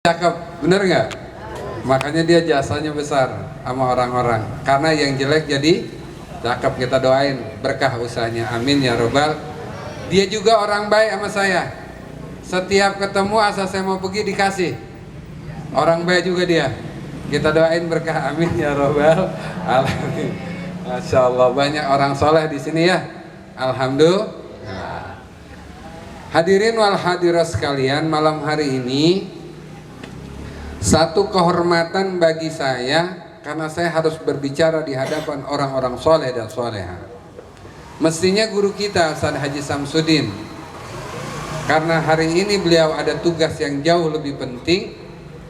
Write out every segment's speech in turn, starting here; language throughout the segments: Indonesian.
Cakep, bener nggak? Makanya dia jasanya besar sama orang-orang. Karena yang jelek jadi cakep, kita doain berkah usahanya. Amin ya robbal. Dia juga orang baik sama saya. Setiap ketemu asal saya mau pergi dikasih. Orang baik juga dia. Kita doain berkah, amin ya robbal alamin. Masya Allah, banyak orang soleh di sini ya. Alhamdulillah. Hadirin wal hadirat sekalian, malam hari ini satu kehormatan bagi saya karena saya harus berbicara di hadapan orang-orang soleh dan soleha. Mestinya guru kita Ustaz Haji Samsudin, karena hari ini beliau ada tugas yang jauh lebih penting.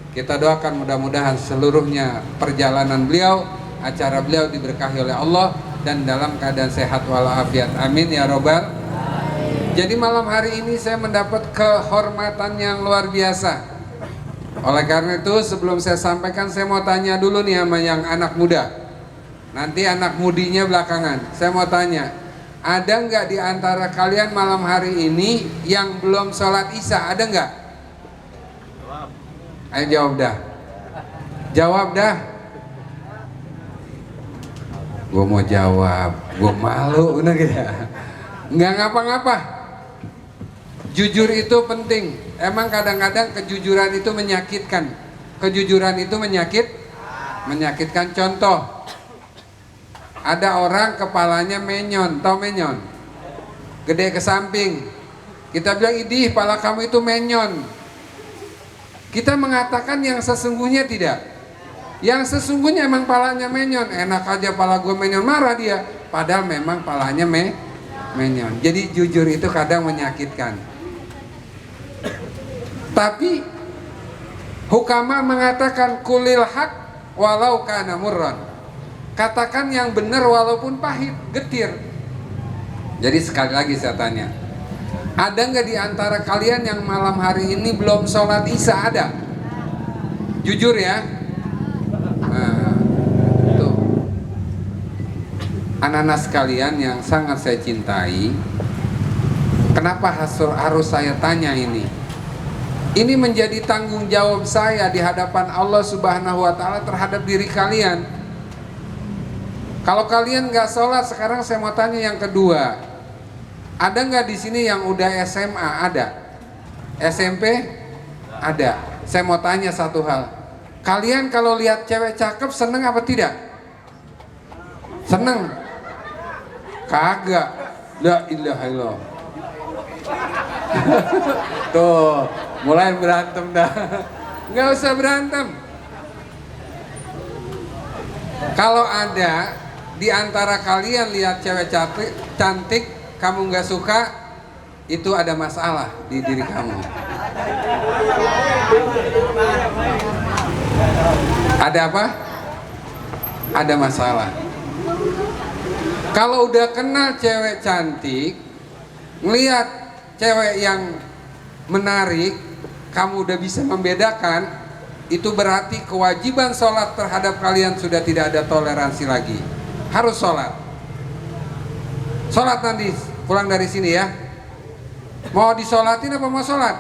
Kita doakan mudah-mudahan seluruhnya perjalanan beliau, acara beliau diberkahi oleh Allah dan dalam keadaan sehat walafiat. Amin ya robbal. Jadi malam hari ini saya mendapat kehormatan yang luar biasa. Oleh karena itu sebelum saya sampaikan, saya mau tanya dulu nih sama yang anak muda. Nanti anak mudinya belakangan. Saya mau tanya, ada nggak di antara kalian malam hari ini yang belum sholat isya? Ada nggak? Ayo jawab dah. Jawab dah. Gue mau jawab, gue malu, udah gitu. Nggak ngapa-ngapa. Jujur itu penting. Emang kadang-kadang kejujuran itu menyakitkan. Kejujuran itu menyakitkan. Contoh, ada orang kepalanya menyon, tau menyon? Gede ke samping. Kita bilang, idih, kepala kamu itu menyon. Kita mengatakan yang sesungguhnya tidak. Yang sesungguhnya emang palanya menyon. Enak aja pala gue menyon, marah dia. Padahal memang palanya menyon. Jadi jujur itu kadang menyakitkan. Tapi hukama mengatakan kulil haq walau kana murran. Katakan yang benar walaupun pahit, getir. Jadi sekali lagi saya tanya, ada nggak di antara kalian yang malam hari ini belum sholat isya? Ada? Jujur ya. Nah, tuh. Anak-anak sekalian yang sangat saya cintai, kenapa harus saya tanya ini? Ini menjadi tanggung jawab saya di hadapan Allah Subhanahu wa Ta'ala terhadap diri kalian. Kalau kalian nggak sholat, sekarang saya mau tanya yang kedua. Ada nggak di sini yang udah SMA? Ada. SMP? Ada. Saya mau tanya satu hal. Kalian kalau lihat cewek cakep seneng apa tidak? Seneng? Kagak. La ilaha illallah. Tuh, mulai berantem dah. Nggak usah berantem. Kalau ada di antara kalian lihat cewek cantik, kamu nggak suka, itu ada masalah di diri kamu. Ada apa? Ada masalah. Kalau udah kenal cewek cantik, ngelihat cewek yang menarik, kamu udah bisa membedakan, itu berarti kewajiban sholat terhadap kalian sudah tidak ada toleransi lagi. Harus sholat. Sholat nanti pulang dari sini ya. Mau disolatin apa mau sholat?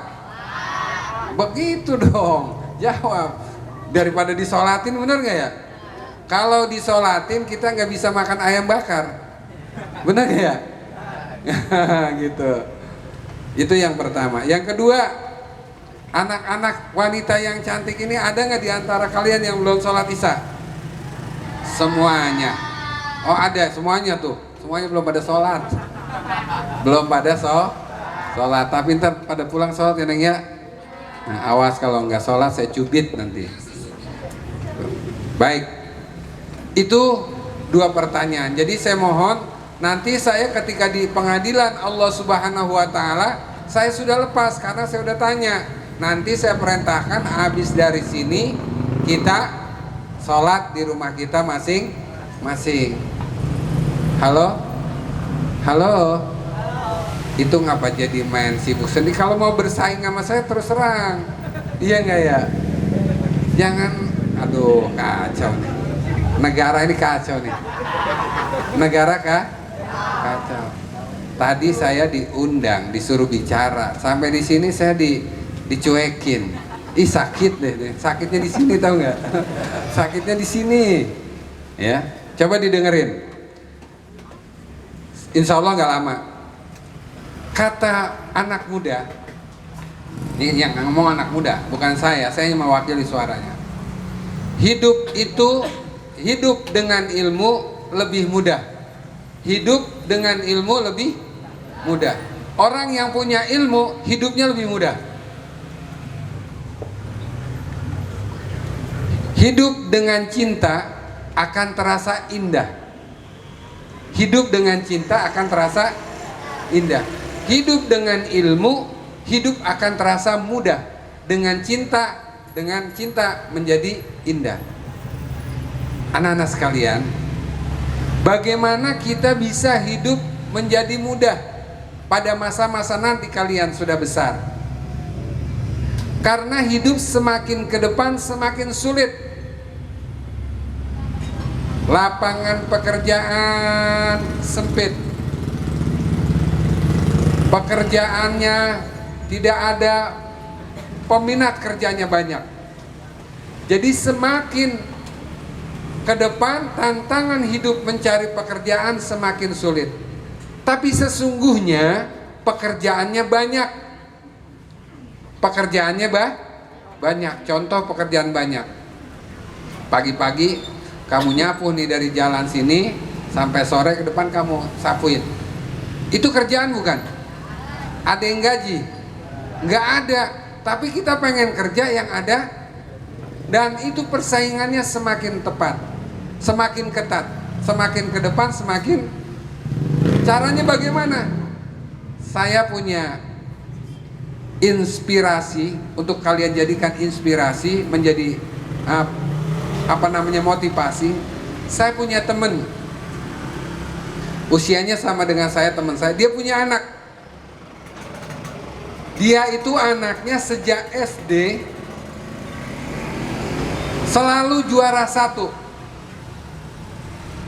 Begitu dong, jawab. Daripada disolatin, bener gak ya? Kalau disolatin kita nggak bisa makan ayam bakar, bener gak ya? Gitu. Itu yang pertama. Yang kedua, anak-anak wanita yang cantik ini ada nggak di antara kalian yang belum sholat isya? Semuanya. Oh ada, semuanya tuh. Semuanya belum pada sholat. Belum pada sholat. Tapi ntar pada pulang sholat ya Neng ya. Nah, awas kalau nggak sholat saya cubit nanti. Baik. Itu dua pertanyaan. Jadi saya mohon nanti saya ketika di pengadilan Allah Subhanahu wa Ta'ala, saya sudah lepas karena saya udah tanya. Nanti saya perintahkan habis dari sini kita sholat di rumah kita masing-masing. Halo? Halo? Itu ngapa jadi main sibuk sendiri? Kalau mau bersaing sama saya terus terang. Iya nggak ya? Jangan, aduh kacau nih. Negara ini kacau nih. Negara kacau. Tadi saya diundang, disuruh bicara. Sampai di sini saya dicuekin. Ih sakit deh, sakitnya di sini tahu nggak? Sakitnya di sini, ya. Coba didengerin. Insya Allah nggak lama. Kata anak muda, ini yang ngomong anak muda, bukan saya mewakili suaranya. Hidup itu, hidup dengan ilmu lebih mudah. Hidup dengan ilmu lebih mudah. Orang yang punya ilmu, hidupnya lebih mudah. Hidup dengan cinta akan terasa indah. Hidup dengan cinta akan terasa indah. Hidup dengan ilmu, hidup akan terasa mudah. Dengan cinta menjadi indah. Anak-anak sekalian, bagaimana kita bisa hidup menjadi mudah pada masa-masa nanti kalian sudah besar? Karena hidup semakin ke depan semakin sulit. Lapangan pekerjaan sempit, pekerjaannya tidak ada, peminat kerjanya banyak. Jadi semakin ke depan tantangan hidup mencari pekerjaan semakin sulit. Tapi sesungguhnya pekerjaannya banyak. Pekerjaannya banyak. Contoh pekerjaan banyak. Pagi-pagi kamu nyapu nih dari jalan sini sampai sore ke depan kamu sapuin. Itu kerjaan bukan? Ada yang gaji? Nggak ada. Tapi kita pengen kerja yang ada, dan itu persaingannya semakin tepat, semakin ketat, semakin ke depan semakin. Caranya bagaimana? Saya punya inspirasi untuk kalian jadikan inspirasi menjadi motivasi. Saya punya teman, usianya sama dengan saya, teman saya. Dia punya anak. Dia itu anaknya sejak SD selalu juara 1.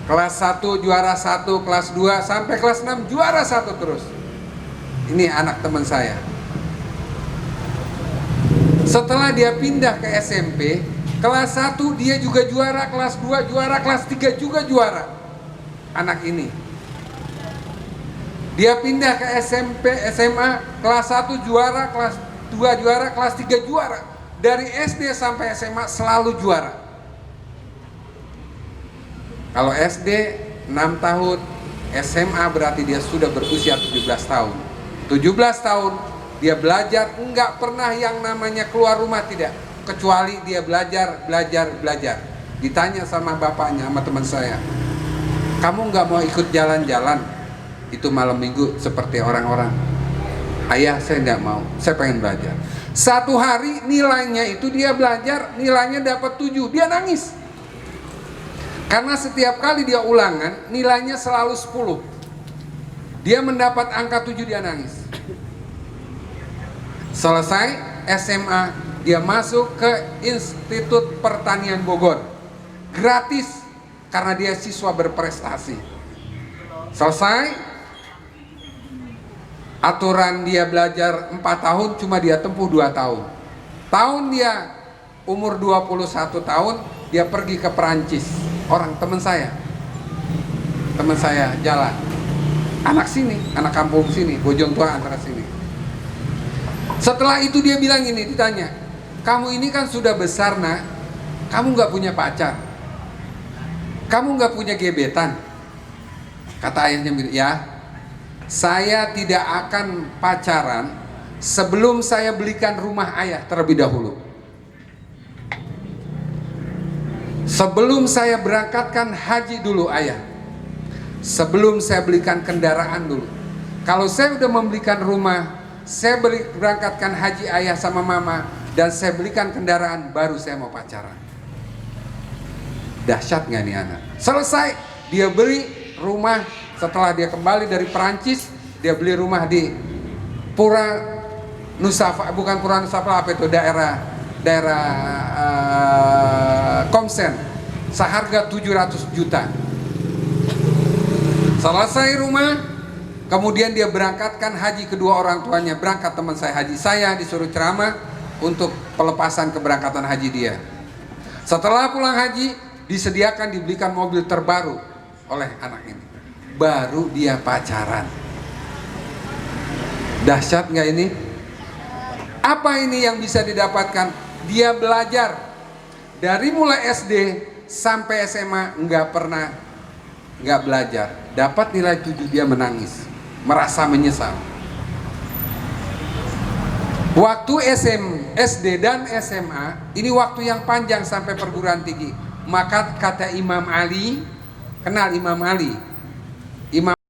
Kelas 1 juara 1, kelas 2 sampai kelas 6 juara 1 terus. Ini anak teman saya. Setelah dia pindah ke SMP, kelas 1 dia juga juara, kelas 2 juara, kelas 3 juga juara. Anak ini. Dia pindah ke SMP, SMA, kelas 1 juara, kelas 2 juara, kelas 3 juara. Dari SD sampai SMA selalu juara. Kalau SD 6 tahun, SMA berarti dia sudah berusia 17 tahun. 17 tahun dia belajar, enggak pernah yang namanya keluar rumah, tidak. Kecuali dia belajar. Ditanya sama bapaknya, sama teman saya, kamu nggak mau ikut jalan-jalan itu malam minggu seperti orang-orang? Ayah, saya nggak mau, saya pengen belajar. Satu hari nilainya itu dia belajar, nilainya dapat 7, dia nangis. Karena setiap kali dia ulangan, nilainya selalu 10. Dia mendapat angka 7, dia nangis. Selesai SMA, dia masuk ke Institut Pertanian Bogor, gratis karena dia siswa berprestasi. Selesai, aturan dia belajar 4 tahun, cuma dia tempuh 2 tahun. Tahun dia umur 21 tahun, dia pergi ke Perancis. Orang teman saya jalan, anak sini, anak kampung sini, Bojong Tua antara sini. Setelah itu dia bilang ini, ditanya, kamu ini kan sudah besar nak, kamu nggak punya pacar, kamu nggak punya gebetan? Kata ayahnya, ya, saya tidak akan pacaran sebelum saya belikan rumah ayah terlebih dahulu. Sebelum saya berangkatkan haji dulu ayah. Sebelum saya belikan kendaraan dulu. Kalau saya udah membelikan rumah, saya berangkatkan haji ayah sama mama, dan saya belikan kendaraan, baru saya mau pacaran. Dahsyat gak nih anak? Selesai, dia beli rumah. Setelah dia kembali dari Perancis, dia beli rumah di Pura Nusafa, bukan Pura Nusafa, apa itu, daerah Komsen, seharga 700 juta. Selesai rumah, kemudian dia berangkatkan haji kedua orang tuanya. Berangkat teman saya haji, saya disuruh ceramah. untuk pelepasan keberangkatan haji dia. Setelah pulang haji, disediakan dibelikan mobil terbaru oleh anak ini. Baru dia pacaran. Dahsyat nggak ini? Apa ini yang bisa didapatkan? Dia belajar dari mulai SD sampai SMA nggak belajar. Dapat nilai 7 dia menangis, merasa menyesal. Waktu SD dan SMA ini waktu yang panjang sampai perguruan tinggi. Maka kata Imam Ali, kenal Imam Ali?